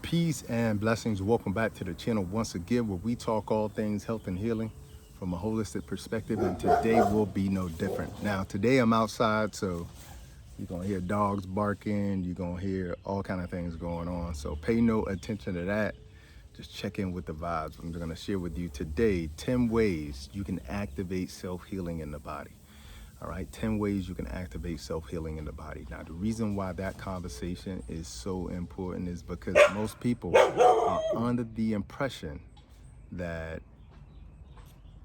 Peace and blessings. Welcome back to the channel once again, where we talk all things health and healing from a holistic perspective, and today will be no different. Now, today I'm outside, so you're gonna hear dogs barking, you're gonna hear all kind of things going on, so pay no attention to that. Just check in with the vibes. I'm gonna share with you today 10 ways you can activate self-healing in the body. All right, 10 ways you can activate self-healing in the body. Now, the reason why that conversation is so important is because most people are under the impression that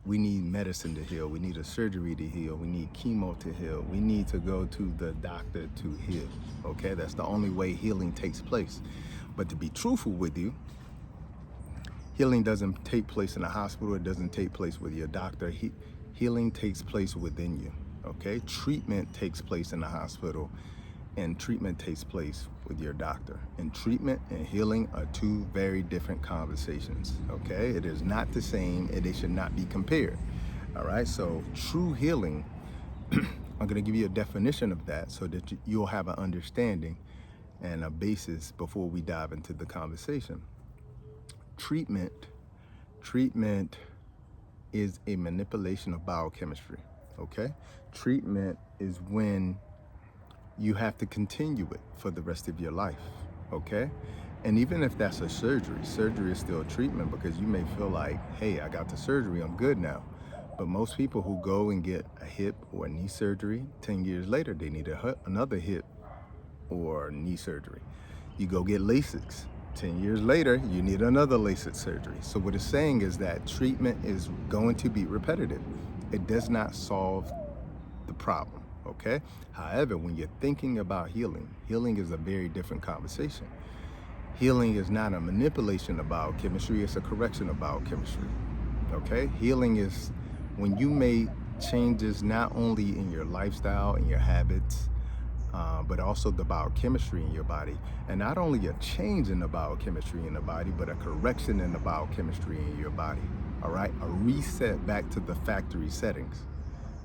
we need medicine to heal, we need a surgery to heal, we need chemo to heal, we need to go to the doctor to heal. Okay, that's the only way healing takes place. But to be truthful with you, healing doesn't take place in a hospital, it doesn't take place with your doctor. Healing takes place within you. Okay, treatment takes place in the hospital, and treatment takes place with your doctor. And treatment and healing are two very different conversations. Okay, it is not the same, and they should not be compared. All right, so true healing, I'm going to give you a definition of that so that you'll have an understanding and a basis before we dive into the conversation. Treatment is a manipulation of biochemistry. Okay, treatment is when you have to continue it for the rest of your life. Okay, and even if that's a surgery is still treatment, because you may feel like, hey, I got the surgery, I'm good now. But most people who go and get a hip or a knee surgery, 10 years later they need another hip or knee surgery. You go get LASIK, 10 years later you need another LASIK surgery. So what it's saying is that treatment is going to be repetitive. It does not solve the problem, okay? However, when you're thinking about healing is a very different conversation. Healing is not a manipulation of biochemistry, it's a correction of biochemistry, okay? Healing is when you make changes not only in your lifestyle and your habits, but also the biochemistry in your body. And not only a change in the biochemistry in the body, but a correction in the biochemistry in your body. All right, a reset back to the factory settings.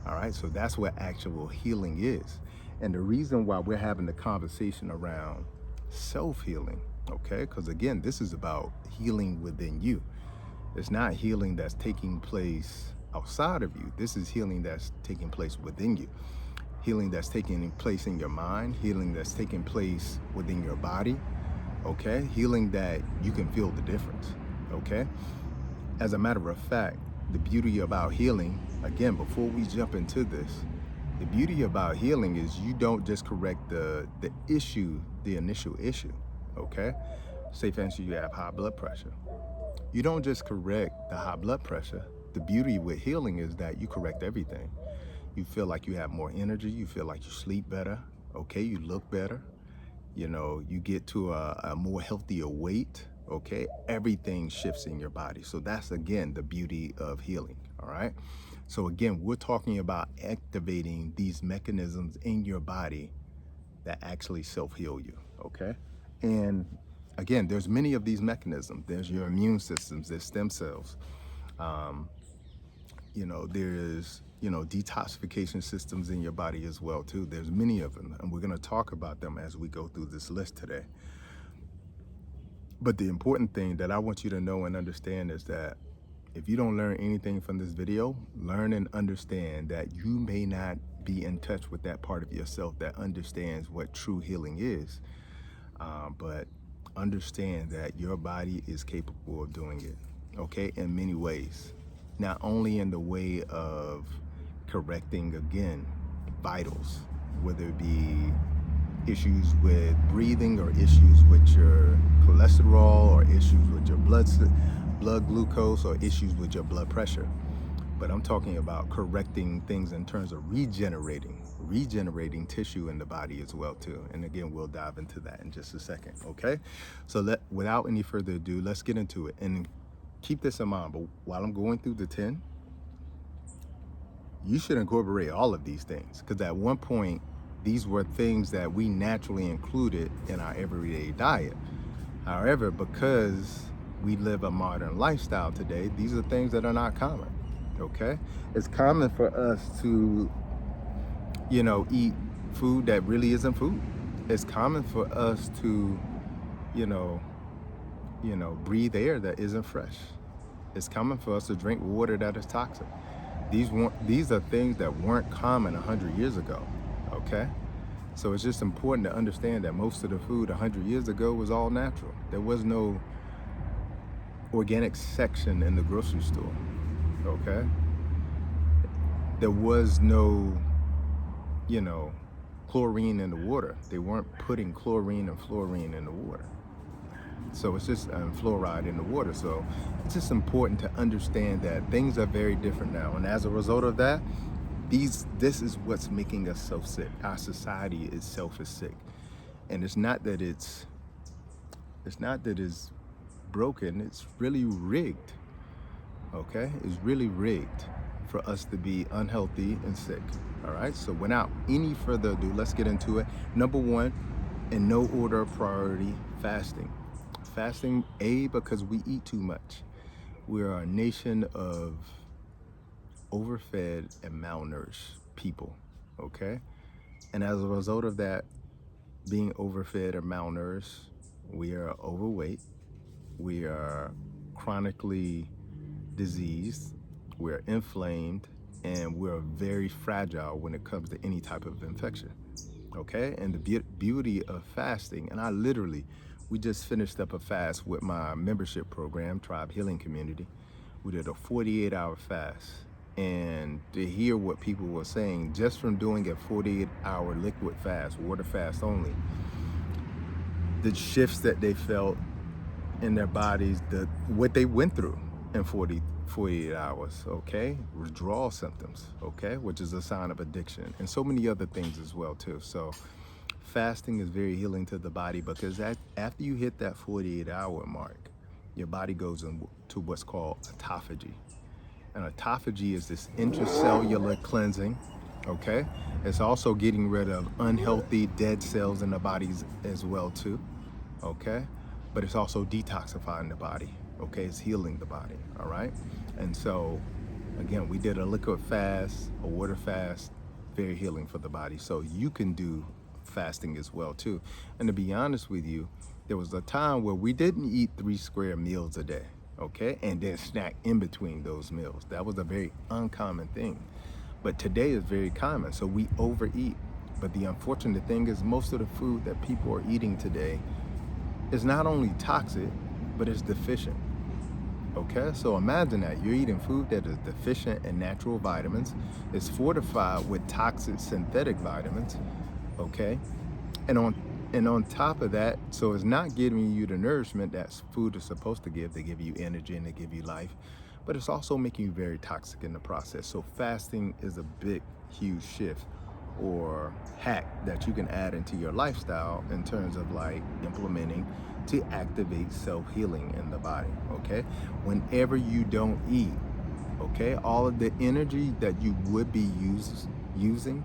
All right, so that's what actual healing is. And the reason why we're having the conversation around self-healing, okay, because again, this is about healing within you. It's not healing that's taking place outside of you. This is healing that's taking place within you. Healing that's taking place in your mind, healing that's taking place within your body, okay? Healing that you can feel the difference, okay? As a matter of fact, the beauty about healing, again, before we jump into this, the beauty about healing is you don't just correct the issue, the initial issue, okay? Say, for instance, you have high blood pressure. You don't just correct the high blood pressure. The beauty with healing is that you correct everything. You feel like you have more energy, you feel like you sleep better, okay? You look better, you know, you get to a more healthier weight, okay? Everything shifts in your body. So that's, again, the beauty of healing, all right? So again, we're talking about activating these mechanisms in your body that actually self-heal you, okay? And again, there's many of these mechanisms. There's your immune systems, there's stem cells. You know, there's, you know, detoxification systems in your body as well too. There's many of them, and we're going to talk about them as we go through this list today. But the important thing that I want you to know and understand is that if you don't learn anything from this video, learn and understand that you may not be in touch with that part of yourself that understands what true healing is. But understand that your body is capable of doing it, okay, in many ways. Not only in the way of correcting, again, vitals, whether it be issues with breathing or issues with your cholesterol or issues with your blood glucose or issues with your blood pressure. But I'm talking about correcting things in terms of regenerating tissue in the body as well too. And again, we'll dive into that in just a second, okay? So without any further ado, let's get into it. And keep this in mind, but while I'm going through the 10, you should incorporate all of these things, because at one point, these were things that we naturally included in our everyday diet. However, because we live a modern lifestyle today, these are things that are not common, okay? It's common for us to, you know, eat food that really isn't food. It's common for us to, you know, breathe air that isn't fresh. It's common for us to drink water that is toxic. These are things that weren't common 100 years ago, okay? So it's just important to understand that most of the food 100 years ago was all natural. There was no organic section in the grocery store, okay? There was no, chlorine in the water. They weren't putting chlorine and fluorine in the water. So it's just fluoride in the water. So it's just important to understand that things are very different now. And as a result of that, this is what's making us so sick. Our society itself is sick. And it's not that it's broken, it's really rigged. Okay? It's really rigged for us to be unhealthy and sick. All right? So without any further ado, let's get into it. Number one, in no order of priority, fasting. Fasting, because we eat too much. We're a nation of overfed and malnourished people, okay? And as a result of that, being overfed or malnourished, we are overweight, we are chronically diseased, we're inflamed, and we're very fragile when it comes to any type of infection, okay? And the beauty of fasting, and we just finished up a fast with my membership program, Tribe Healing Community. We did a 48-hour fast. And to hear what people were saying just from doing a 48-hour liquid fast, water fast only, the shifts that they felt in their bodies, what they went through in 48 hours, okay? Withdrawal symptoms, okay? Which is a sign of addiction, and so many other things as well too. So fasting is very healing to the body, because after you hit that 48-hour mark, your body goes into what's called autophagy. And autophagy is this intracellular cleansing, okay? It's also getting rid of unhealthy dead cells in the bodies as well too, okay? But it's also detoxifying the body, okay? It's healing the body, all right? And so, again, we did a liquid fast, a water fast, very healing for the body. So you can do fasting as well too. And to be honest with you, there was a time where we didn't eat 3 square meals a day, okay? And then snack in between those meals. That was a very uncommon thing. But today is very common, so we overeat. But the unfortunate thing is most of the food that people are eating today is not only toxic, but it's deficient, okay? So imagine that you're eating food that is deficient in natural vitamins, it's fortified with toxic synthetic vitamins, okay? And on top of that, so it's not giving you the nourishment that food is supposed to give. They give you energy and they give you life, but it's also making you very toxic in the process. So fasting is a big, huge shift or hack that you can add into your lifestyle in terms of like implementing to activate self-healing in the body, okay? Whenever you don't eat, okay, all of the energy that you would be using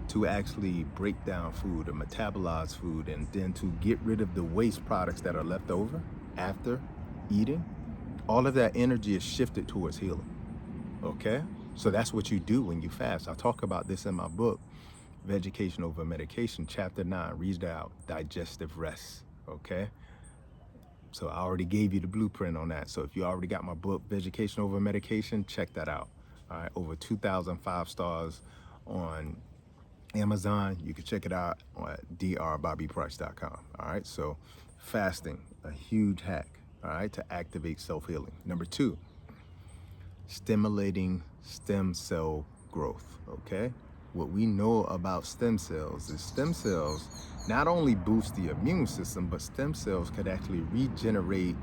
to actually break down food or metabolize food, and then to get rid of the waste products that are left over after eating, all of that energy is shifted towards healing, okay? So that's what you do when you fast. I talk about this in my book, Vegetation Over Medication, chapter 9, read out, digestive rest, okay? So I already gave you the blueprint on that. So if you already got my book, Vegetation Over Medication, check that out. All right, over 2,005 stars on Amazon. You can check it out at drbobbyprice.com. All right, so fasting, a huge hack, all right, to activate self-healing. Number 2, stimulating stem cell growth, okay? What we know about stem cells is stem cells not only boost the immune system, but stem cells could actually regenerate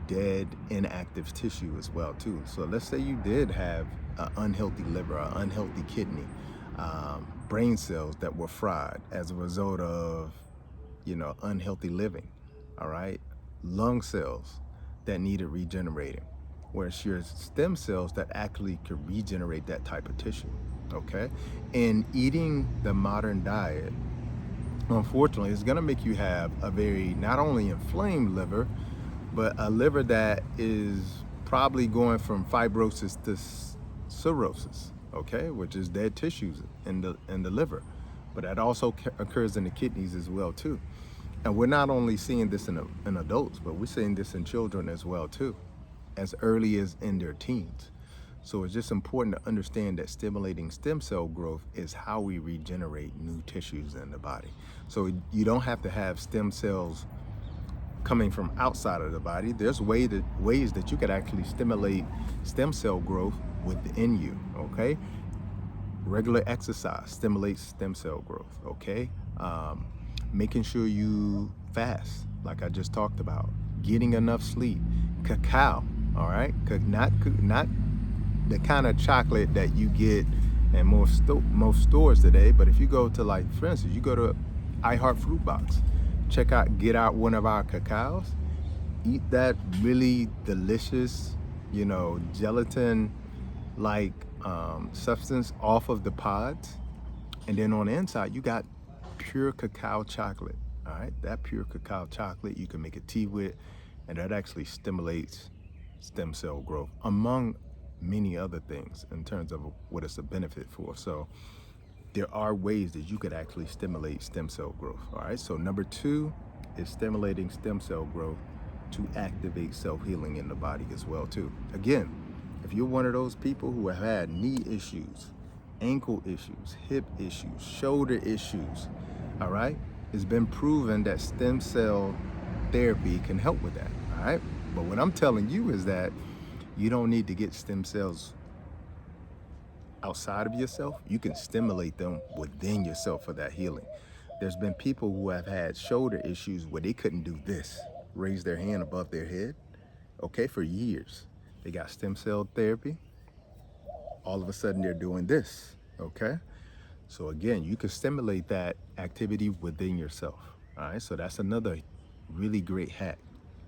dead, inactive tissue as well too. So let's say you did have an unhealthy liver, an unhealthy kidney, brain cells that were fried as a result of, unhealthy living, all right? Lung cells that needed regenerating, whereas your stem cells that actually could regenerate that type of tissue, okay? And eating the modern diet, unfortunately, is gonna make you have a very, not only inflamed liver, but a liver that is probably going from fibrosis to cirrhosis, okay, which is dead tissues in the liver, but that also occurs in the kidneys as well too. And we're not only seeing this in adults, but we're seeing this in children as well too, as early as in their teens. So it's just important to understand that stimulating stem cell growth is how we regenerate new tissues in the body. So you don't have to have stem cells coming from outside of the body. There's ways that you could actually stimulate stem cell growth within you, okay? Regular exercise stimulates stem cell growth, okay? Making sure you fast, like I just talked about. Getting enough sleep. Cacao, all right? Not the kind of chocolate that you get in most stores today, but if you go to, like, for instance, you go to iHeart Fruit Box, get out one of our cacaos, eat that really delicious, gelatin like substance off of the pods, and then on the inside you got pure cacao chocolate. All right, that pure cacao chocolate you can make a tea with, and that actually stimulates stem cell growth, among many other things in terms of what it's a benefit for. So there are ways that you could actually stimulate stem cell growth. All right, so number 2 is stimulating stem cell growth to activate self-healing in the body as well too. Again, if you're one of those people who have had knee issues, ankle issues, hip issues, shoulder issues, all right, it's been proven that stem cell therapy can help with that. All right, but what I'm telling you is that you don't need to get stem cells outside of yourself. You can stimulate them within yourself for that healing. There's been people who have had shoulder issues where they couldn't do this, raise their hand above their head, okay, for years. They got stem cell therapy. All of a sudden they're doing this, okay? So again, you can stimulate that activity within yourself, all right? So that's another really great hack.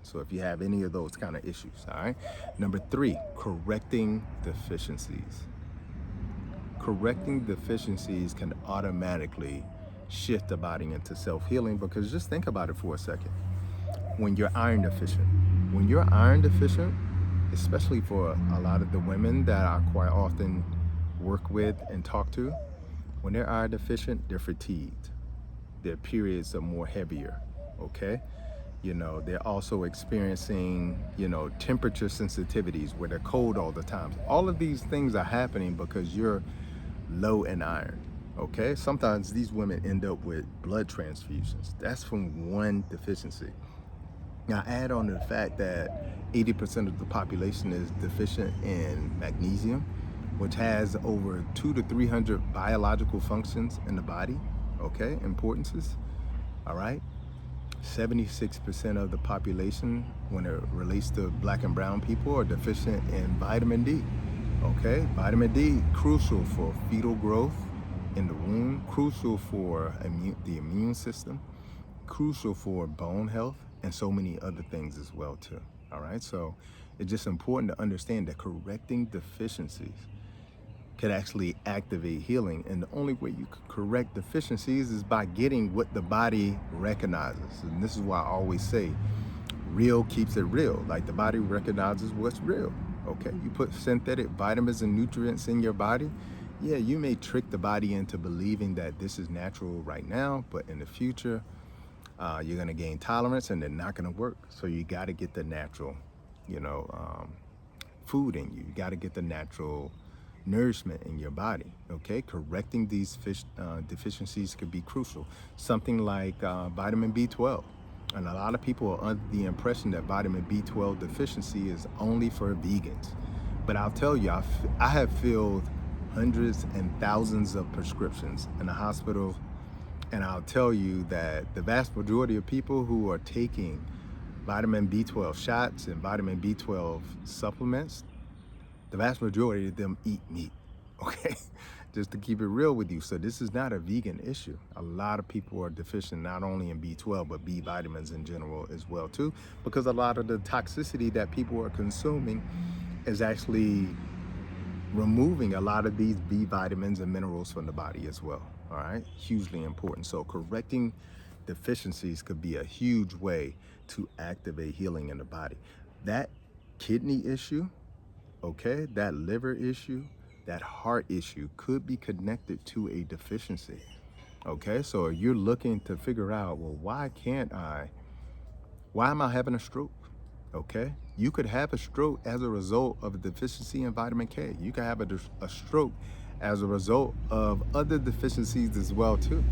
So if you have any of those kind of issues, all right? Number 3, correcting deficiencies. Correcting deficiencies can automatically shift the body into self-healing, because just think about it for a second. When you're iron deficient, especially for a lot of the women that I quite often work with and talk to, when they're iron deficient, they're fatigued. Their periods are more heavier, okay? They're also experiencing, temperature sensitivities where they're cold all the time. All of these things are happening because you're low in iron, okay? Sometimes these women end up with blood transfusions. That's from one deficiency. Now, add on to the fact that 80% of the population is deficient in magnesium, which has over 200 to 300 biological functions in the body, okay? Importances, all right? 76% of the population, when it relates to Black and brown people, are deficient in vitamin D. Okay, vitamin D, crucial for fetal growth in the womb, crucial for the immune system, crucial for bone health, and so many other things as well too. All right, so it's just important to understand that correcting deficiencies could actually activate healing. And the only way you could correct deficiencies is by getting what the body recognizes. And this is why I always say, real keeps it real. Like, the body recognizes what's real. Okay, you put synthetic vitamins and nutrients in your body. Yeah, you may trick the body into believing that this is natural right now, but in the future, you're gonna gain tolerance and they're not gonna work. So you gotta get the natural, food in you. You gotta get the natural nourishment in your body, okay? Correcting these deficiencies could be crucial. Something like vitamin B12. And a lot of people are under the impression that vitamin B12 deficiency is only for vegans. But I'll tell you, I have filled hundreds and thousands of prescriptions in the hospital, and I'll tell you that the vast majority of people who are taking vitamin B12 shots and vitamin B12 supplements, the vast majority of them eat meat, okay? Just to keep it real with you. So this is not a vegan issue. A lot of people are deficient not only in B12, but B vitamins in general as well too, because a lot of the toxicity that people are consuming is actually removing a lot of these B vitamins and minerals from the body as well, all right? Hugely important. So correcting deficiencies could be a huge way to activate healing in the body. That kidney issue, okay, that liver issue, that heart issue could be connected to a deficiency. Okay, so if you're looking to figure out, well, why am I having a stroke? Okay, you could have a stroke as a result of a deficiency in vitamin K. You could have a stroke as a result of other deficiencies as well too.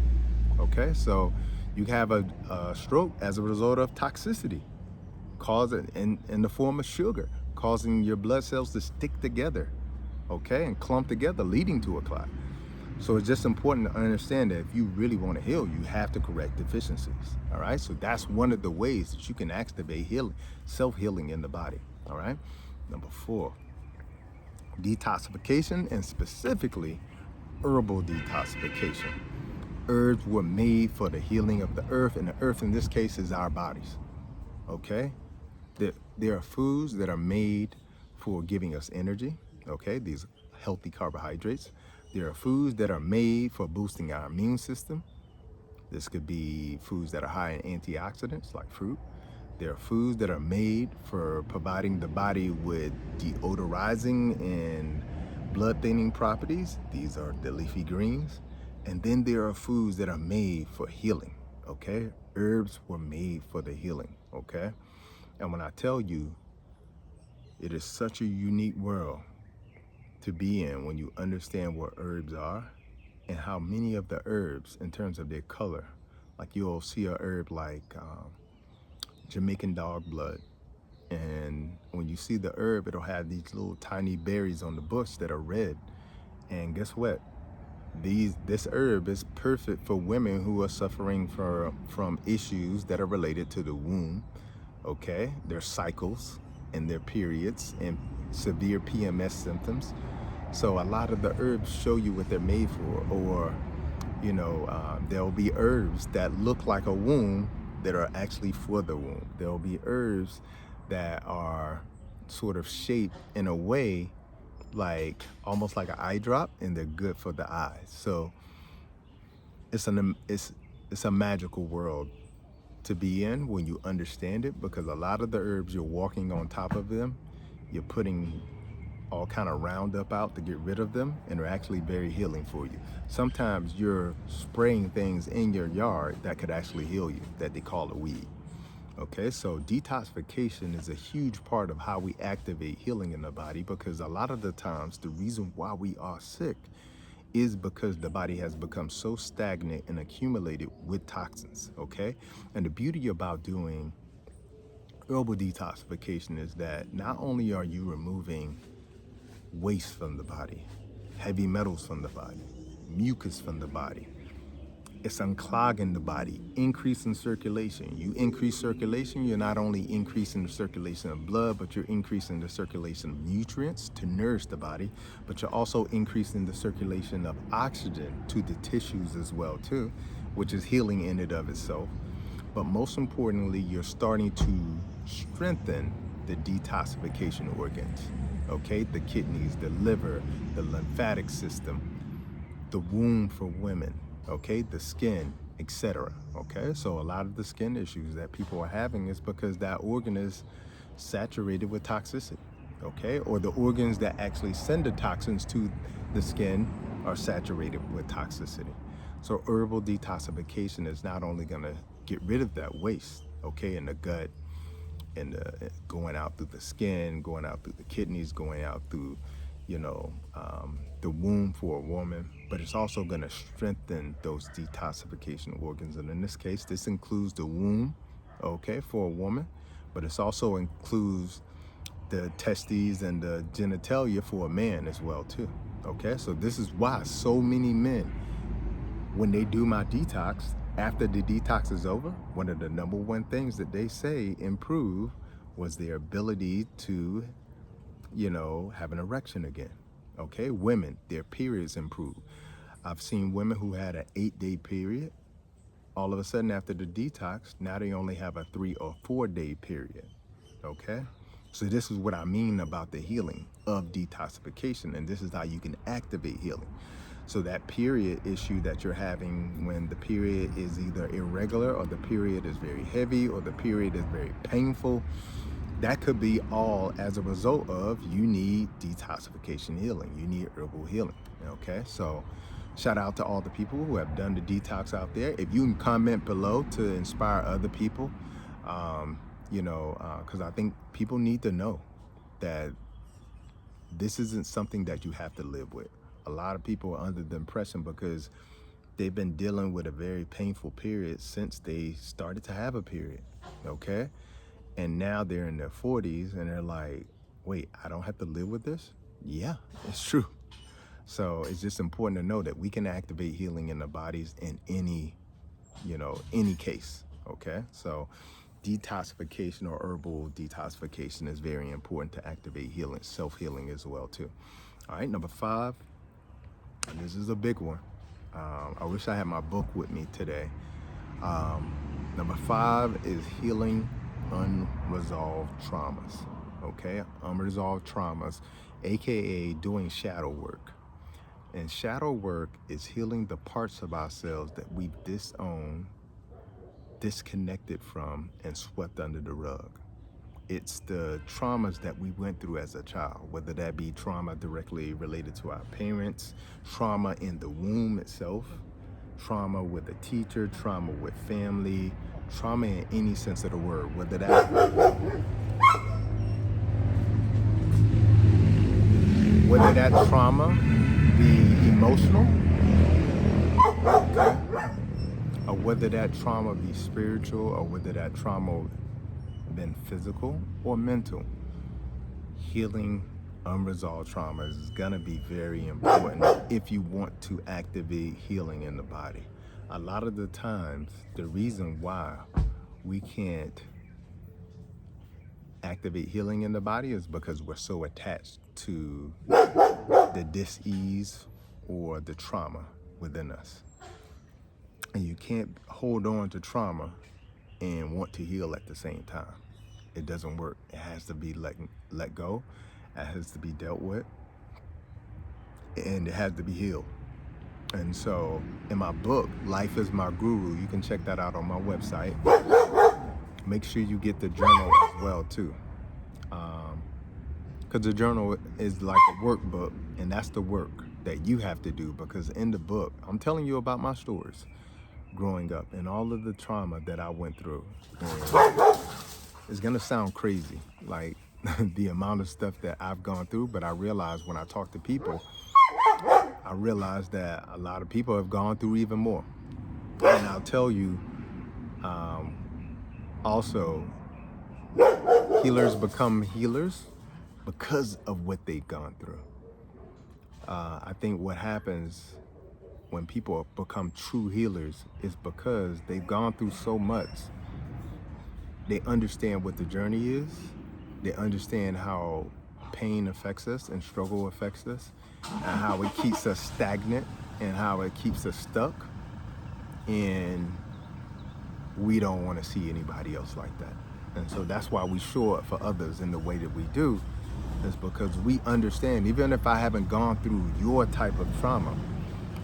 Okay, so you can have a stroke as a result of toxicity, causing in the form of sugar, causing your blood cells to stick together, okay, and clump together, leading to a clot. So it's just important to understand that if you really want to heal, you have to correct deficiencies. All right. So that's one of the ways that you can activate healing, self-healing in the body. All right. Number 4, detoxification, and specifically herbal detoxification. Herbs were made for the healing of the earth, and the earth in this case is our bodies. Okay. There are foods that are made for giving us energy. Okay. These healthy carbohydrates. There are foods that are made for boosting our immune system. This could be foods that are high in antioxidants like fruit. There are foods that are made for providing the body with deodorizing and blood thinning properties. These are the leafy greens. And then there are foods that are made for healing. Okay. Herbs were made for the healing. Okay. And when I tell you, it is such a unique world to be in when you understand what herbs are and how many of the herbs, in terms of their color, like you'll see a herb like Jamaican dog blood, and when you see the herb, it'll have these little tiny berries on the bush that are red. And guess what? This herb is perfect for women who are suffering from issues that are related to the womb. Okay, their cycles and their periods and severe PMS symptoms. So a lot of the herbs show you what they're made for, or there'll be herbs that look like a womb that are actually for the womb. There'll be herbs that are sort of shaped in a way like almost like an eye drop, and they're good for the eyes. So it's a magical world to be in when you understand it, because a lot of the herbs, you're walking on top of them, you're putting all kind of Roundup out to get rid of them, and they're actually very healing for you. Sometimes you're spraying things in your yard that could actually heal you, that they call a weed. Okay, so detoxification is a huge part of how we activate healing in the body, because a lot of the times the reason why we are sick is because the body has become so stagnant and accumulated with toxins. Okay, and the beauty about doing herbal detoxification is that not only are you removing waste from the body, heavy metals from the body, mucus from the body, it's unclogging the body, increasing circulation. You increase circulation, you're not only increasing the circulation of blood, but you're increasing the circulation of nutrients to nourish the body, but you're also increasing the circulation of oxygen to the tissues as well too, which is healing in and of itself. But most importantly, you're starting to strengthen the detoxification organs. Okay, the kidneys, the liver, the lymphatic system, the womb for women, okay, the skin, etc. Okay, so a lot of the skin issues that people are having is because that organ is saturated with toxicity, okay, or the organs that actually send the toxins to the skin are saturated with toxicity. So herbal detoxification is not only going to get rid of that waste, okay, in the gut, and going out through the skin, going out through the kidneys, going out through, the womb for a woman, but it's also going to strengthen those detoxification organs. And in this case, this includes the womb, okay, for a woman, but it also includes the testes and the genitalia for a man as well too. Okay, so this is why so many men, when they do my detox, after the detox is over, one of the number one things that they say improve was their ability to, have an erection again. Okay, women, their periods improve. I've seen women who had an 8-day period. All of a sudden after the detox, now they only have a 3 or 4-day period. Okay, so this is what I mean about the healing of detoxification, and this is how you can activate healing. So that period issue that you're having, when the period is either irregular, or the period is very heavy, or the period is very painful, that could be all as a result of you need detoxification healing. You need herbal healing. Okay, so Shout out to all the people who have done the detox out there. If you can comment below to inspire other people, because I think people need to know that this isn't something that you have to live with. A lot of people are under the impression because they've been dealing with a very painful period since they started to have a period, okay? And now they're in their 40s and they're like, wait, I don't have to live with this? Yeah, it's true. So it's just important to know that we can activate healing in the bodies in any case, okay? So detoxification or herbal detoxification is very important to activate healing, self-healing as well too. All right, number 5, and this is a big one. I wish I had my book with me today. Number 5 is healing unresolved traumas, okay? Unresolved traumas, AKA doing shadow work. And shadow work is healing the parts of ourselves that we've disowned, disconnected from, and swept under the rug. It's the traumas that we went through as a child, whether that be trauma directly related to our parents, trauma in the womb itself, trauma with a teacher, trauma with family, trauma in any sense of the word, whether that trauma be emotional, okay, or whether that trauma be spiritual, or whether that trauma been physical or mental. Healing unresolved traumas is gonna be very important if you want to activate healing in the body. A lot of the times, the reason why we can't activate healing in the body is because we're so attached to the dis-ease or the trauma within us. And you can't hold on to trauma and want to heal at the same time. It doesn't work. It has to be let go. It has to be dealt with. And it has to be healed. And so in my book, Life is My Guru, you can check that out on my website. Make sure you get the journal as well too. Because the journal is like a workbook, and that's the work that you have to do, because in the book, I'm telling you about my stories growing up and all of the trauma that I went through. And it's gonna sound crazy, like the amount of stuff that I've gone through, but I realize when I talk to people, I realize that a lot of people have gone through even more. And I'll tell you, also, healers become healers because of what they've gone through. I think what happens when people become true healers is because they've gone through so much. They understand what the journey is. They understand how pain affects us and struggle affects us, and how it keeps us stagnant and how it keeps us stuck. And we don't want to see anybody else like that. And so that's why we show up for others in the way that we do, is because we understand, even if I haven't gone through your type of trauma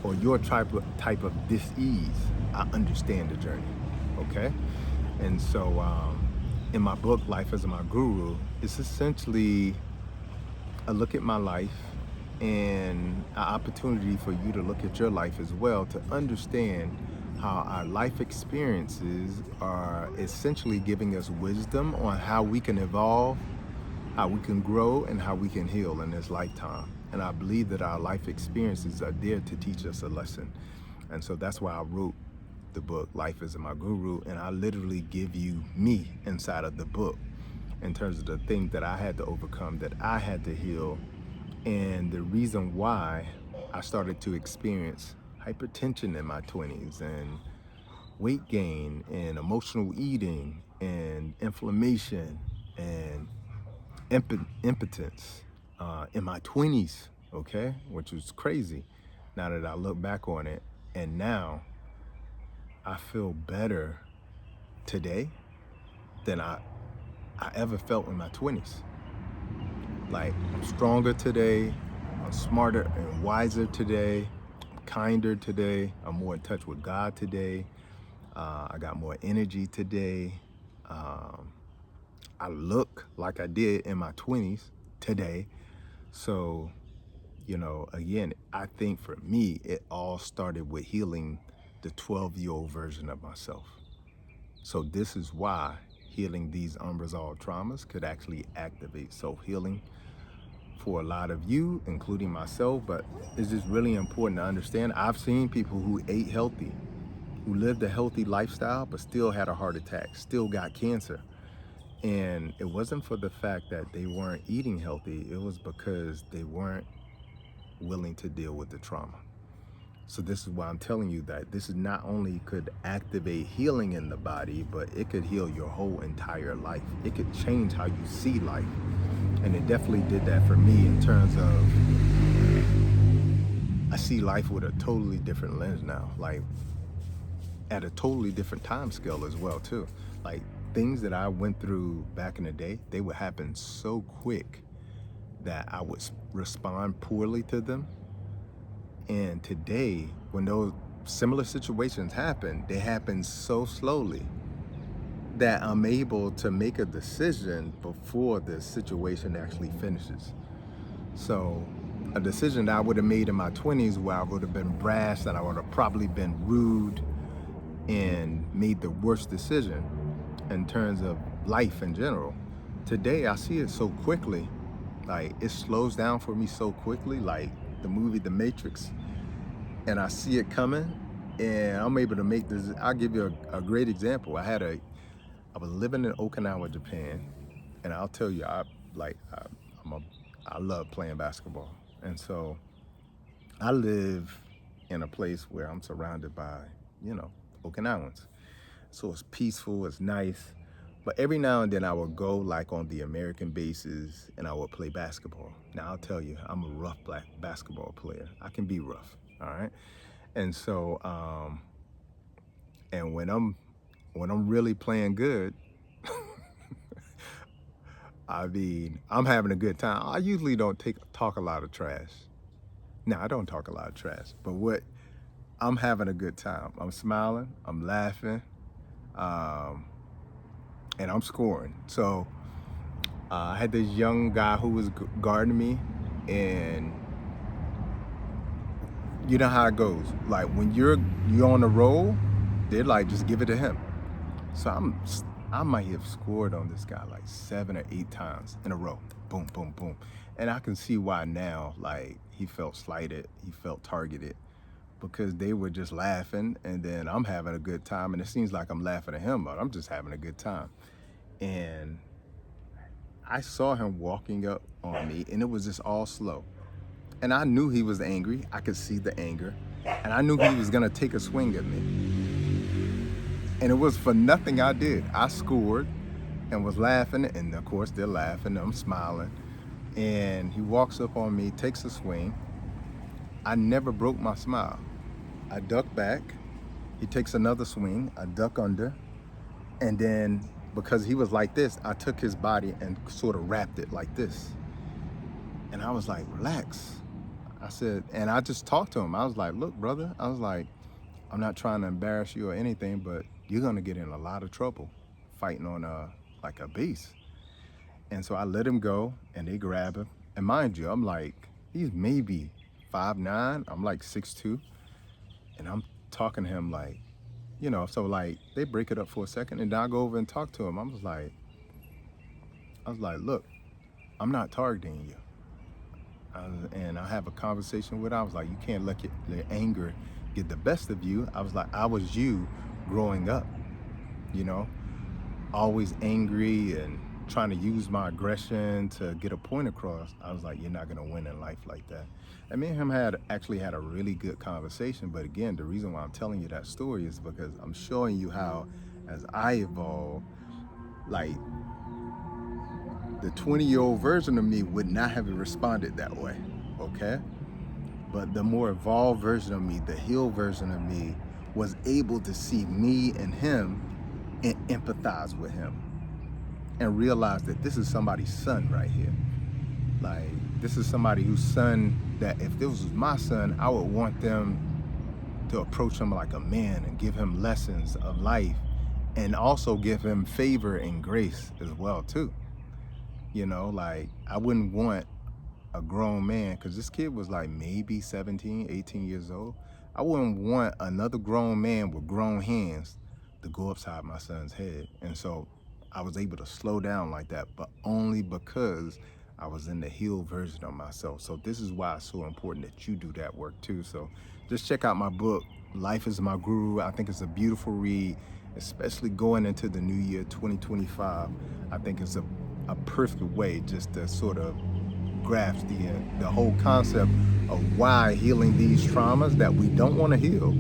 or your type of dis-ease, I understand the journey, okay? And so in my book, Life is My Guru, it's essentially a look at my life and an opportunity for you to look at your life as well, to understand how our life experiences are essentially giving us wisdom on how we can evolve, how we can grow, and how we can heal in this lifetime. And I believe that our life experiences are there to teach us a lesson. And so that's why I wrote the book, Life is My Guru, and I literally give you me inside of the book in terms of the things that I had to overcome, that I had to heal, and the reason why I started to experience hypertension in my 20s, and weight gain, and emotional eating, and inflammation, and impotence in my 20s, okay? Which was crazy now that I look back on it. And now I feel better today than I ever felt in my 20s. Like, I'm stronger today, I'm smarter and wiser today, I'm kinder today, I'm more in touch with God today, I got more energy today, I look like I did in my 20s today. So Again, I think for me, it all started with healing the 12-year-old version of myself. So this is why healing these unresolved traumas could actually activate self-healing for a lot of you, including myself. But it's just really important to understand. I've seen people who ate healthy, who lived a healthy lifestyle, but still had a heart attack, still got cancer. And it wasn't for the fact that they weren't eating healthy. It was because they weren't willing to deal with the trauma. So this is why I'm telling you that this is not only could activate healing in the body, but it could heal your whole entire life. It could change how you see life. And it definitely did that for me in terms of I see life with a totally different lens now, like at a totally different time scale as well too. Like things that I went through back in the day, they would happen so quick that I would respond poorly to them. And today, when those similar situations happen, they happen so slowly that I'm able to make a decision before the situation actually finishes. So a decision that I would have made in my 20s where I would have been brash and I would have probably been rude and made the worst decision in terms of life in general. Today, I see it so quickly. Like it slows down for me so quickly, like the movie The Matrix, and I see it coming and I'm able to make this. I'll give you a great example. I was living in Okinawa, Japan, and I'll tell you, I love playing basketball. And so I live in a place where I'm surrounded by, Okinawans. So it's peaceful, it's nice. But every now and then I would go like on the American bases and I would play basketball. Now I'll tell you, I'm a rough black basketball player. I can be rough, all right? And so, and when I'm really playing good, I mean, I'm having a good time. I usually don't talk a lot of trash. No, I don't talk a lot of trash. But I'm having a good time. I'm smiling, I'm laughing, and I'm scoring. So I had this young guy who was guarding me, and you know how it goes. Like when you're on the roll, they're like, just give it to him. So I might have scored on this guy like 7 or 8 times in a row. Boom, boom, boom. And I can see why now, like he felt slighted, he felt targeted because they were just laughing and then I'm having a good time and it seems like I'm laughing at him, but I'm just having a good time. And I saw him walking up on me and it was just all slow. And I knew he was angry. I could see the anger. And I knew he was gonna take a swing at me. And it was for nothing I did. I scored and was laughing, and of course they're laughing, I'm smiling. And he walks up on me, takes a swing. I never broke my smile. I duck back, he takes another swing, I duck under, and then because he was like this, I took his body and sort of wrapped it like this. And I was like, relax. I said, and I just talked to him. I was like, look, brother, I was like, I'm not trying to embarrass you or anything, but you're gonna get in a lot of trouble fighting on like a base. And so I let him go and they grab him. And mind you, I'm like, he's maybe 5'9", I'm like 6'2". And I'm talking to him like, so like they break it up for a second and then I go over and talk to him. I was like, look, I'm not targeting you. And I have a conversation with him. I was like, you can't let the anger get the best of you. I was like, I was you growing up, always angry and trying to use my aggression to get a point across. I was like, you're not gonna win in life like that. And me and him actually had a really good conversation. But again, the reason why I'm telling you that story is because I'm showing you how, as I evolve, like the 20-year-old version of me would not have responded that way, okay? But the more evolved version of me, the healed version of me, was able to see me and him and empathize with him and realize that this is somebody's son right here. Like, this is somebody whose son, that if this was my son, I would want them to approach him like a man and give him lessons of life and also give him favor and grace as well too. Like I wouldn't want a grown man, because this kid was like maybe 17, 18 years old. I wouldn't want another grown man with grown hands to go upside my son's head. And so I was able to slow down like that, but only because I was in the healed version of myself. So this is why it's so important that you do that work too. So just check out my book, Life is My Guru. I think it's a beautiful read, especially going into the new year 2025. I think it's a perfect way just to sort of grasp the whole concept of why healing these traumas that we don't want to heal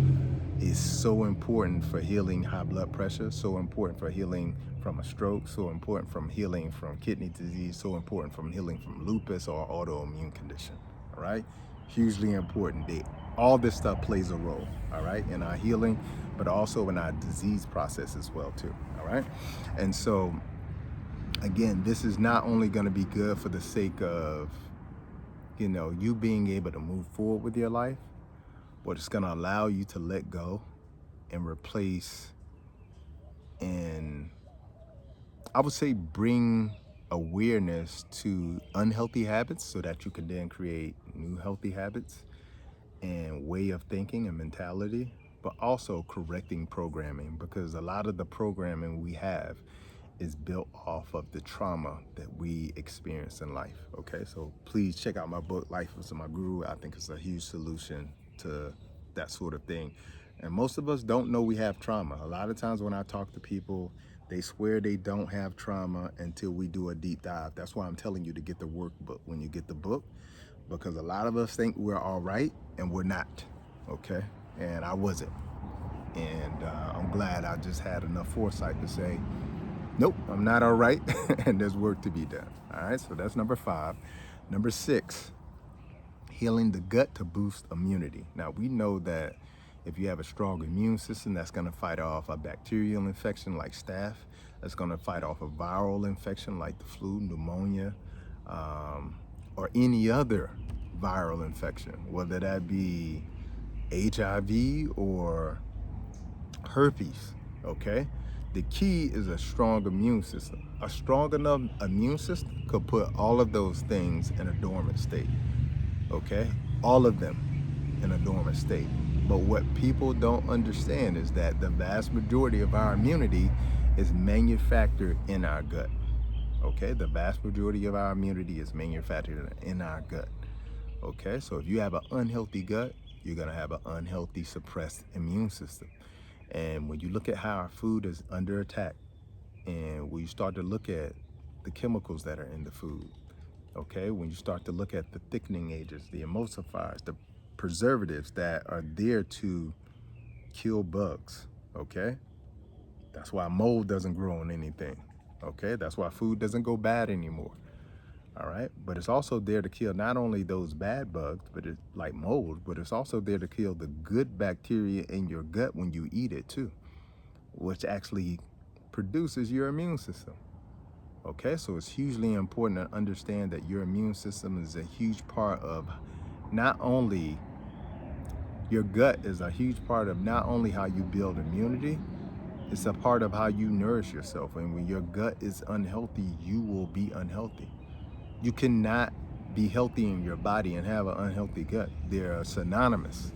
is so important for healing high blood pressure, so important for healing from a stroke, so important from healing from kidney disease, so important from healing from lupus or autoimmune condition. All right, hugely important. All this stuff plays a role, all right, in our healing, but also in our disease process as well too. All right, and so again, this is not only going to be good for the sake of, you know, you being able to move forward with your life, but it's going to allow you to let go and replace and, I would say, bring awareness to unhealthy habits so that you can then create new healthy habits and way of thinking and mentality, but also correcting programming, because a lot of the programming we have is built off of the trauma that we experience in life. Okay, so please check out my book, Life is My Guru. I think it's a huge solution to that sort of thing. And most of us don't know we have trauma. A lot of times when I talk to people, they swear they don't have trauma until we do a deep dive. That's why I'm telling you to get the workbook when you get the book, because a lot of us think we're all right and we're not. Okay, and I wasn't. And I'm glad I just had enough foresight to say, nope, I'm not all right, and there's work to be done. All right, so that's number 5. Number 6, healing the gut to boost immunity. Now, we know that if you have a strong immune system, that's going to fight off a bacterial infection like staph. That's going to fight off a viral infection like the flu, pneumonia, or any other viral infection, whether that be HIV or herpes. Okay, the key is a strong immune system. A strong enough immune system could put all of those things in a dormant state. Okay, all of them in a dormant state. But what people don't understand is that the vast majority of our immunity is manufactured in our gut. Okay, the vast majority of our immunity is manufactured in our gut. Okay, so if you have an unhealthy gut, you're going to have an unhealthy suppressed immune system. And when you look at how our food is under attack, and when you start to look at the chemicals that are in the food, okay, when you start to look at the thickening agents, the emulsifiers, the preservatives that are there to kill bugs, okay, that's why mold doesn't grow on anything, okay, that's why food doesn't go bad anymore. All right, but it's also there to kill not only those bad bugs, but it's like mold, but it's also there to kill the good bacteria in your gut when you eat it too, which actually produces your immune system. Okay, so it's hugely important to understand that your immune system is a huge part of not only your gut is a huge part of not only how you build immunity, it's a part of how you nourish yourself. And when your gut is unhealthy, you will be unhealthy. You cannot be healthy in your body and have an unhealthy gut. They're synonymous.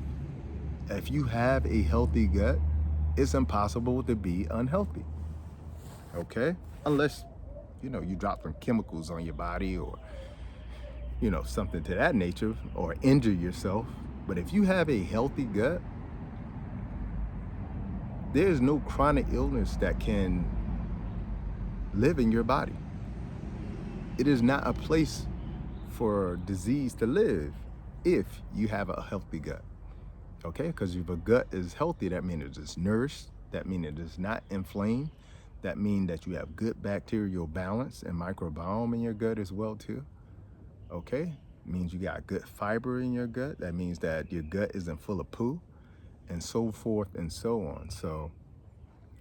If you have a healthy gut, it's impossible to be unhealthy. Okay? Unless, you know, you drop some chemicals on your body or, you know, something to that nature, or injure yourself. But if you have a healthy gut, there's no chronic illness that can live in your body. It is not a place for disease to live if you have a healthy gut. Okay, because if a gut is healthy, that means it is nourished, that means it is not inflamed, that means that you have good bacterial balance and microbiome in your gut as well too. Okay, it means you got good fiber in your gut, that means that your gut isn't full of poo, and so forth and so on. So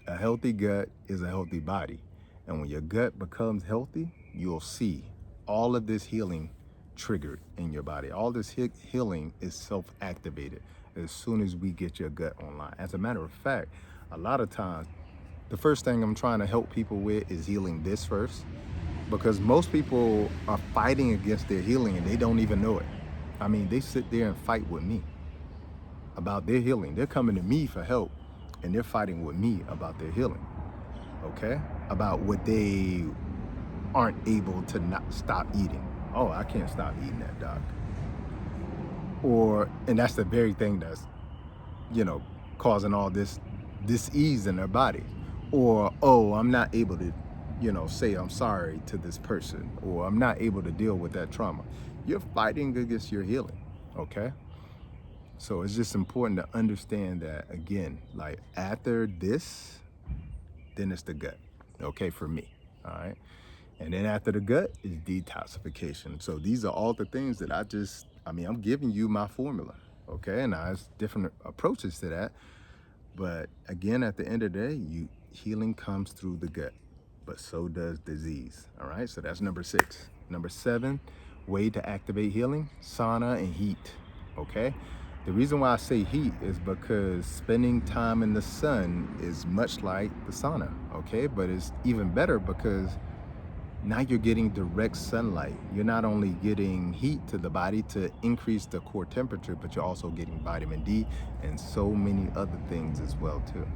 a healthy gut is a healthy body. And when your gut becomes healthy, you'll see all of this healing triggered in your body. All this healing is self-activated as soon as we get your gut online. As a matter of fact, a lot of times, the first thing I'm trying to help people with is healing this first. because most people are fighting against their healing and they don't even know it. I mean, they sit there and fight with me about their healing. They're coming to me for help and they're fighting with me about their healing, okay? About what they aren't able to not stop eating. Oh, I can't stop eating that, doc. And that's the very thing that's, causing all this disease in their body. Or, oh, I'm not able to, say I'm sorry to this person, or I'm not able to deal with that trauma. You're fighting against your healing, okay? So it's just important to understand that, again, like after this, then it's the gut, okay, for me, all right? And then after the gut is detoxification. So these are all the things that I'm giving you my formula, okay? And there's different approaches to that. But again, at the end of the day, healing comes through the gut, but so does disease, all right? So that's number 6. Number 7, way to activate healing, sauna and heat, okay? The reason why I say heat is because spending time in the sun is much like the sauna, okay? But it's even better because now you're getting direct sunlight. You're not only getting heat to the body to increase the core temperature, but you're also getting vitamin D and so many other things as well too,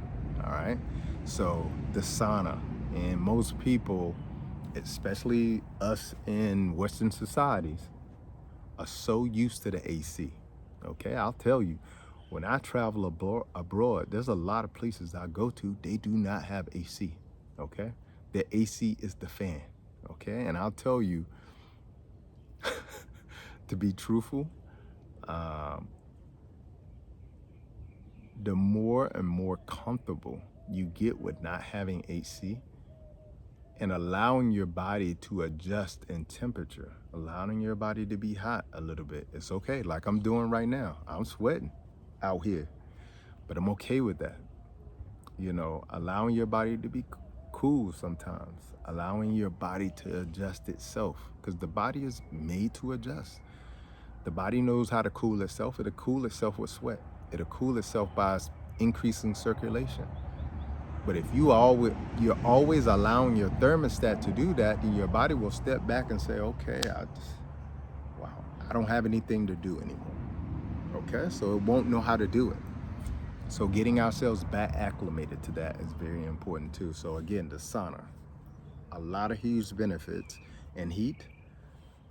all right? So the sauna, and most people, especially us in Western societies, are so used to the AC, okay? I'll tell you, when I travel abroad, there's a lot of places I go to, they do not have AC, okay? The AC is the fan. Okay, and I'll tell you, to be truthful, um, the more and more comfortable you get with not having AC and allowing your body to adjust in temperature, allowing your body to be hot a little bit, it's okay. Like I'm doing right now, I'm sweating out here, but I'm okay with that. Allowing your body to be cool sometimes, allowing your body to adjust itself, because the body is made to adjust. The body knows how to cool itself. It'll cool itself with sweat. It'll cool itself by increasing circulation. But if you're always allowing your thermostat to do that, then your body will step back and say, okay, I don't have anything to do anymore. Okay, so it won't know how to do it. So getting ourselves back acclimated to that is very important too. So again, the sauna, a lot of huge benefits in heat,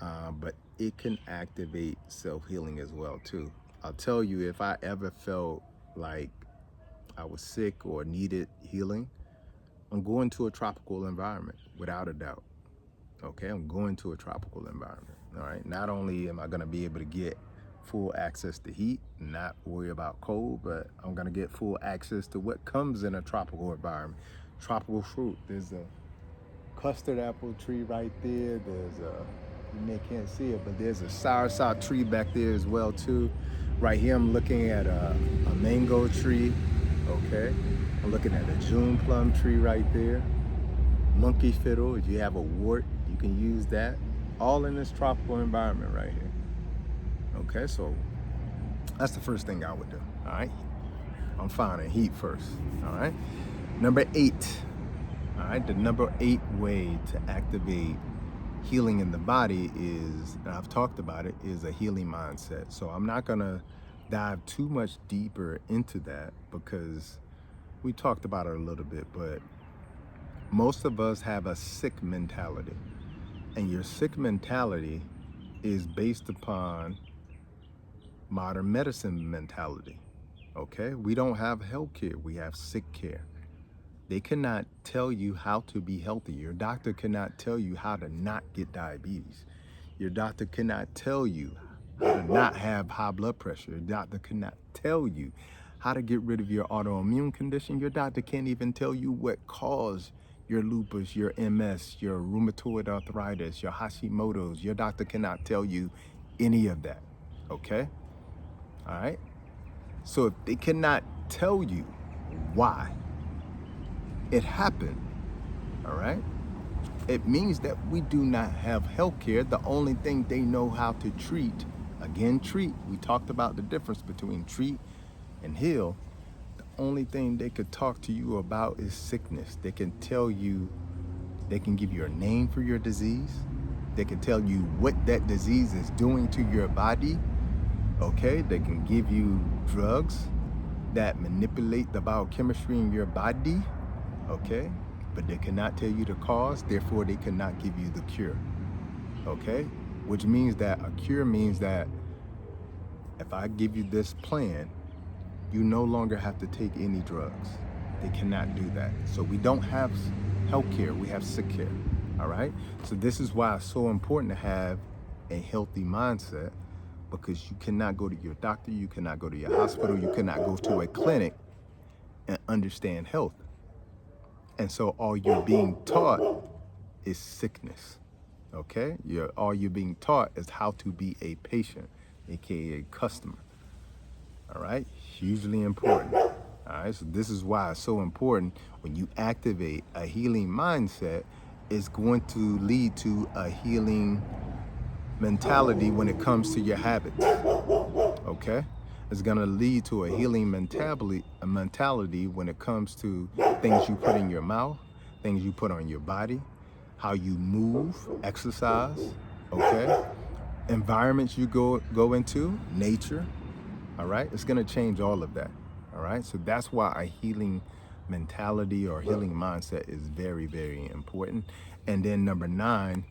but it can activate self-healing as well too. I'll tell you, if I ever felt like I was sick or needed healing, I'm going to a tropical environment without a doubt. Okay, I'm going to a tropical environment. All right, not only am I going to be able to get full access to heat, not worry about cold, but I'm going to get full access to what comes in a tropical environment. Tropical fruit. There's a custard apple tree right there. You can't see it, but there's a soursop tree back there as well too. Right here I'm looking at a mango tree, okay? I'm looking at a June plum tree right there. Monkey fiddle, if you have a wart, you can use that. All in this tropical environment right here. Okay, so that's the first thing I would do, all right? I'm finding heat first, all right? Number 8, all right, the number 8 way to activate healing in the body is, and I've talked about it, is a healing mindset. So I'm not gonna dive too much deeper into that because we talked about it a little bit, but most of us have a sick mentality. And your sick mentality is based upon modern medicine mentality, okay? We don't have health care, we have sick care. They cannot tell you how to be healthy. Your doctor cannot tell you how to not get diabetes. Your doctor cannot tell you how to not have high blood pressure. Your doctor cannot tell you how to get rid of your autoimmune condition. Your doctor can't even tell you what caused your lupus, your MS, your rheumatoid arthritis, your Hashimoto's. Your doctor cannot tell you any of that, okay? All right? So if they cannot tell you why it happened, all right, it means that we do not have health care. The only thing they know how to treat, again, treat, we talked about the difference between treat and heal. The only thing they could talk to you about is sickness. They can tell you They can give you a name for your disease. They can tell you what that disease is doing to your body. Okay, they can give you drugs that manipulate the biochemistry in your body. Okay, but they cannot tell you the cause, therefore they cannot give you the cure. Okay, which means that a cure means that if I give you this plan, you no longer have to take any drugs. They cannot do that. So we don't have health care, we have sick care. All right, so this is why it's so important to have a healthy mindset, because you cannot go to your doctor, you cannot go to your hospital, you cannot go to a clinic and understand health. And so all you're being taught is sickness. Okay, all you're being taught is how to be a patient, aka a customer. All right, hugely important. All right, so this is why it's so important when you activate a healing mindset, it's going to lead to a healing mentality when it comes to your habits. Okay, it's going to lead to a healing mentality when it comes to things you put in your mouth, things you put on your body, how you move, exercise. Okay, environments you go into, nature. All right, it's going to change all of that. All right, so that's why a healing mentality or healing mindset is very, very important. And then number 9,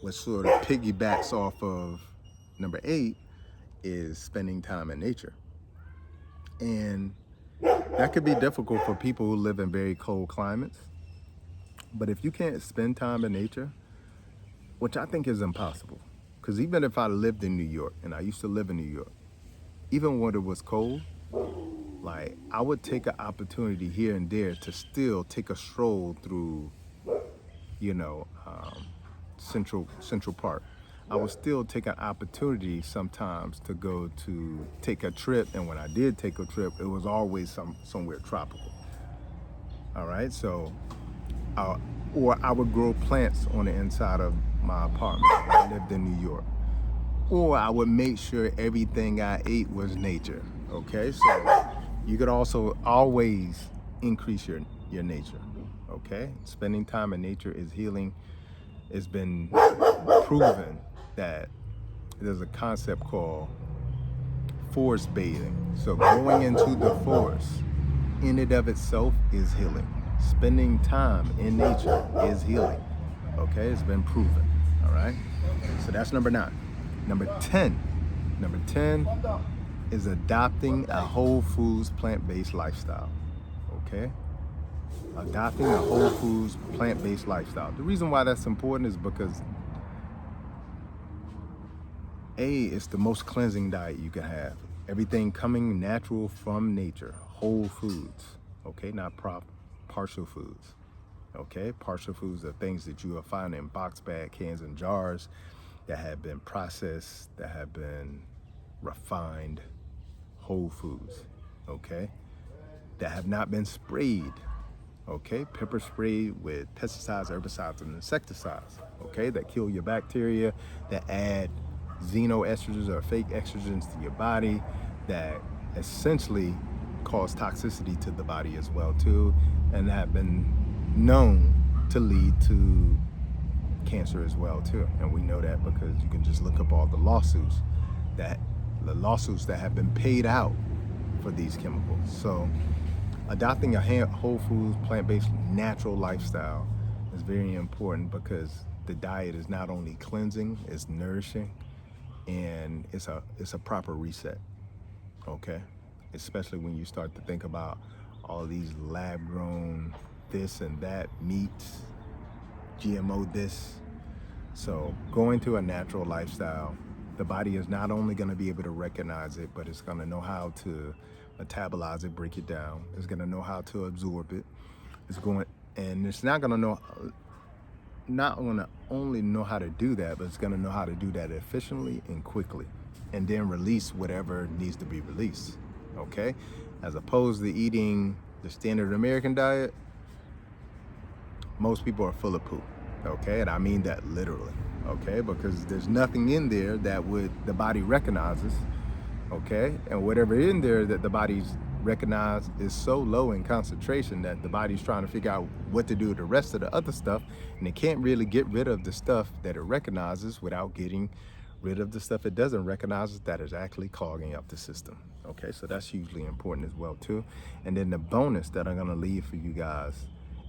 what sort of piggybacks off of number 8, is spending time in nature. And that could be difficult for people who live in very cold climates. But if you can't spend time in nature, which I think is impossible, because even if I lived in New York, and I used to live in New York, even when it was cold, like I would take an opportunity here and there to still take a stroll through, Central Park. I would still take an opportunity sometimes to go to take a trip, and when I did take a trip, it was always somewhere tropical. All right, so, or I would grow plants on the inside of my apartment when I lived in New York. Or I would make sure everything I ate was nature. Okay, so you could also always increase your nature. Okay, spending time in nature is healing. It's been proven that there's a concept called forest bathing. So going into the forest in and of itself is healing. Spending time in nature is healing. Okay, it's been proven. All right, so that's number 9. Number 10 is adopting a whole foods plant-based lifestyle. Okay, adopting a whole foods plant-based lifestyle. The reason why that's important is because it's the most cleansing diet you can have. Everything coming natural from nature, whole foods. Okay, not partial foods. Okay, partial foods are things that you will find in box bag, cans, and jars that have been processed, that have been refined. Whole foods, okay, that have not been sprayed, okay, pepper sprayed with pesticides, herbicides, and insecticides, okay, that kill your bacteria, that add xenoestrogens or fake estrogens to your body, that essentially cause toxicity to the body as well too, and have been known to lead to cancer as well too. And we know that because you can just look up all the lawsuits that have been paid out for these chemicals. So adopting a whole foods, plant-based, natural lifestyle is very important, because the diet is not only cleansing, it's nourishing, and it's a proper reset. Okay, especially when you start to think about all these lab-grown this and that meats, GMO this. So going to a natural lifestyle, the body is not only going to be able to recognize it, but it's going to know how to metabolize it, break it down. It's going to know how to absorb it. It's not going to only know how to do that, but it's going to know how to do that efficiently and quickly, and then release whatever needs to be released. Okay, as opposed to eating the standard American diet, most people are full of poop. Okay, and I mean that literally. Okay, because there's nothing in there that the body recognizes. Okay, and whatever in there that the body's recognize is so low in concentration that the body's trying to figure out what to do with the rest of the other stuff, and it can't really get rid of the stuff that it recognizes without getting rid of the stuff it doesn't recognize that is actually clogging up the system. Okay, so that's hugely important as well too. And then the bonus that I'm going to leave for you guys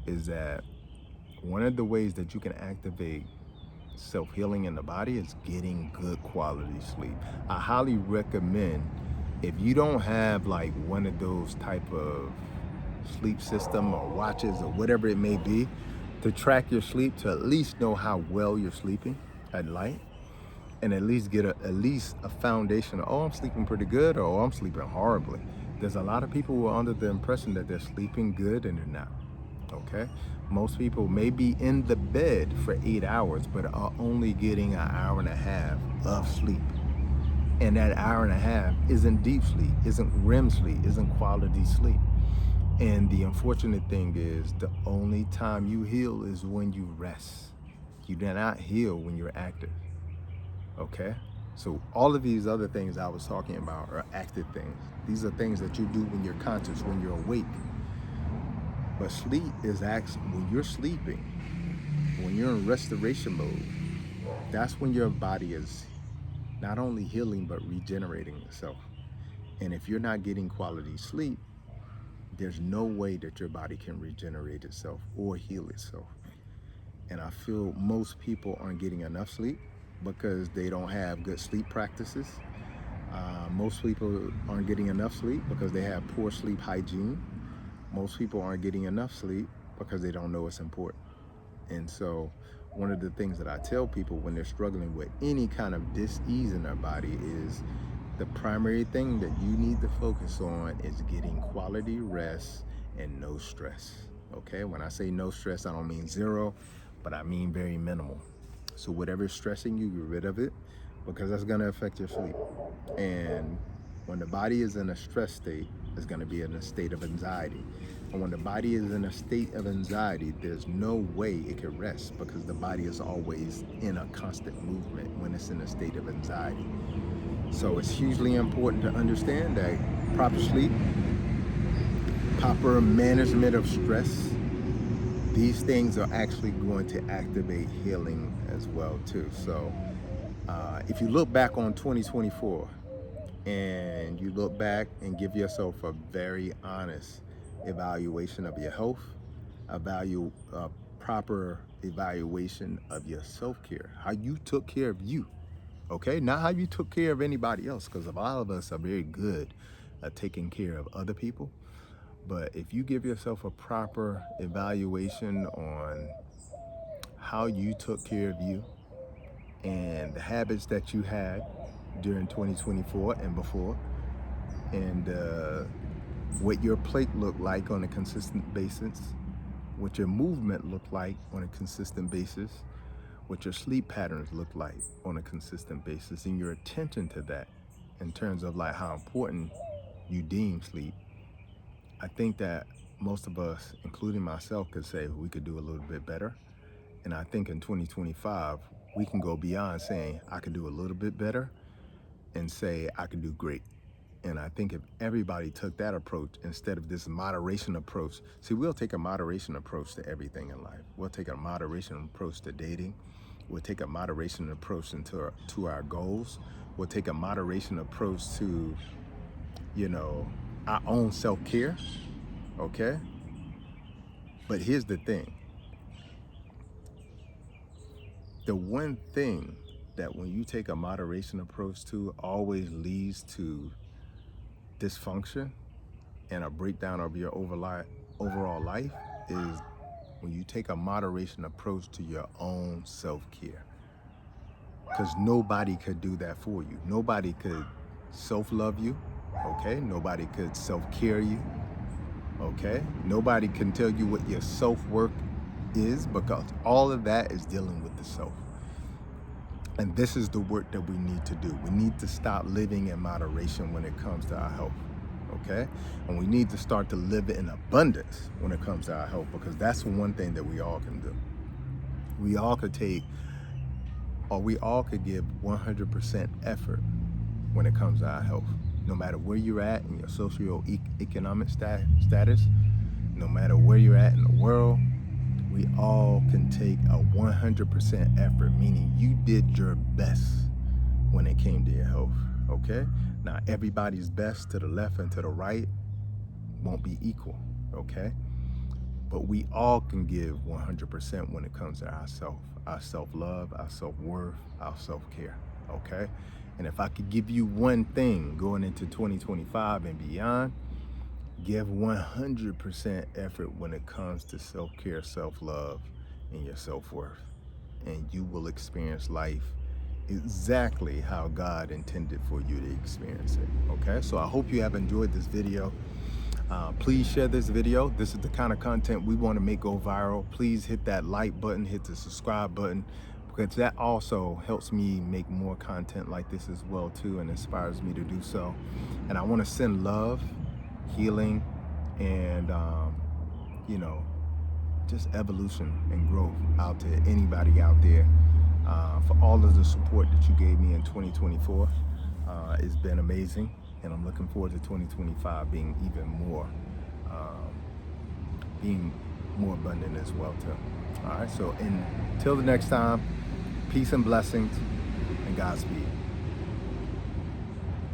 is that one of the ways that you can activate self-healing in the body is getting good quality sleep. I highly recommend, if you don't have like one of those type of sleep system or watches or whatever it may be, to track your sleep, to at least know how well you're sleeping at night, and at least get at least a foundation of, oh, I'm sleeping pretty good, or oh, I'm sleeping horribly. There's a lot of people who are under the impression that they're sleeping good and they're not. Okay, most people may be in the bed for 8 hours but are only getting an hour and a half of sleep, and that hour and a half isn't deep sleep, isn't REM sleep, isn't quality sleep. And the unfortunate thing is, the only time you heal is when you rest. You do not heal when you're active. Okay, so all of these other things I was talking about are active things. These are things that you do when you're conscious, when you're awake. But sleep is actually when you're sleeping, when you're in restoration mode. That's when your body is not only healing but regenerating itself. And if you're not getting quality sleep, there's no way that your body can regenerate itself or heal itself. And I feel most people aren't getting enough sleep because they don't have good sleep practices. Most people aren't getting enough sleep because they have poor sleep hygiene. Most people aren't getting enough sleep because they don't know it's important. And so one of the things that I tell people when they're struggling with any kind of dis-ease in their body is the primary thing that you need to focus on is getting quality rest and no stress. Okay, when I say no stress, I don't mean zero, but I mean very minimal. So whatever's stressing you, get rid of it, because that's going to affect your sleep. And when the body is in a stress state, it's going to be in a state of anxiety. And when the body is in a state of anxiety, there's no way it can rest, because the body is always in a constant movement when it's in a state of anxiety. So it's hugely important to understand that proper sleep, proper management of stress, these things are actually going to activate healing as well too. So if you look back on 2024 and you look back and give yourself a very honest evaluation of your health, proper evaluation of your self-care, how you took care of you, okay? Not how you took care of anybody else, because a lot of us are very good at taking care of other people. But if you give yourself a proper evaluation on how you took care of you and the habits that you had during 2024 and before, and what your plate looked like on a consistent basis, what your movement looked like on a consistent basis, what your sleep patterns look like on a consistent basis, and your attention to that in terms of like how important you deem sleep, I think that most of us, including myself, could say we could do a little bit better. And I think in 2025, we can go beyond saying I could do a little bit better and say I could do great. And I think if everybody took that approach instead of this moderation approach, see, we'll take a moderation approach to everything in life. We'll take a moderation approach to dating. We'll take a moderation approach to our goals. We'll take a moderation approach to, our own self-care, okay? But here's the thing. The one thing that when you take a moderation approach to always leads to dysfunction and a breakdown of your overall life is when you take a moderation approach to your own self-care. Because nobody could do that for you. Nobody could self-love you, okay? Nobody could self-care you, okay? Nobody can tell you what your self-work is, because all of that is dealing with the self. And this is the work that we need to do. We need to stop living in moderation when it comes to our health, okay? And we need to start to live in abundance when it comes to our health, because that's one thing that we all can do. We all could give 100% effort when it comes to our health, no matter where you're at in your economic status, no matter where you're at in the world, we all can take a 100% effort, meaning you did your best when it came to your health, okay? Now, everybody's best to the left and to the right won't be equal, okay? But we all can give 100% when it comes to our self-love, our self-worth, our self-care, okay? And if I could give you one thing going into 2025 and beyond, give 100% effort when it comes to self-care, self-love, and your self-worth. And you will experience life exactly how God intended for you to experience it, okay? So I hope you have enjoyed this video. Please share this video. This is the kind of content we want to make go viral. Please hit that like button, hit the subscribe button, because that also helps me make more content like this as well too, and inspires me to do so. And I want to send love, healing, and you know, just evolution and growth out to anybody out there, for all of the support that you gave me in 2024. It's been amazing, and I'm looking forward to 2025 being even more abundant as well too. All right, so until the next time, peace and blessings and Godspeed.